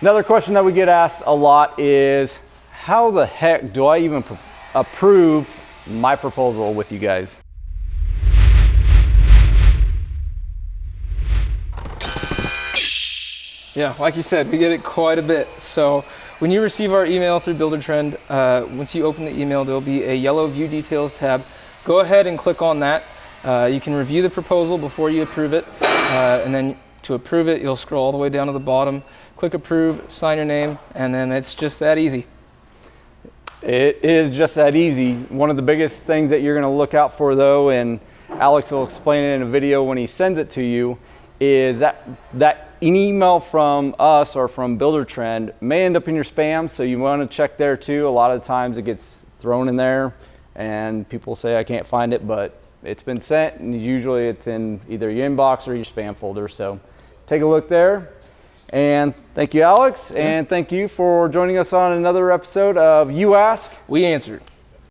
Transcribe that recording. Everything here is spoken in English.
Another question that we get asked a lot is, how the heck do I even approve my proposal with you guys? Yeah, like you said, we get it quite a bit. So when you receive our email through Buildertrend, once you open the email, there'll be a yellow View Details tab. Go ahead and click on that. You can review the proposal before you approve it. And then to approve it, you'll scroll all the way down to the bottom, click approve, sign your name, and then it's just that easy. It is just that easy. One of the biggest things that you're going to look out for, though, and Alex will explain it in a video when he sends it to you, is that an email from us or from Buildertrend may end up in your spam, so you want to check there too. A lot of times it gets thrown in there and people say I can't find it, but it's been sent, and usually it's in either your inbox or your spam folder. So take a look there. And thank you, Alex, and thank you for joining us on another episode of You Ask, We Answered.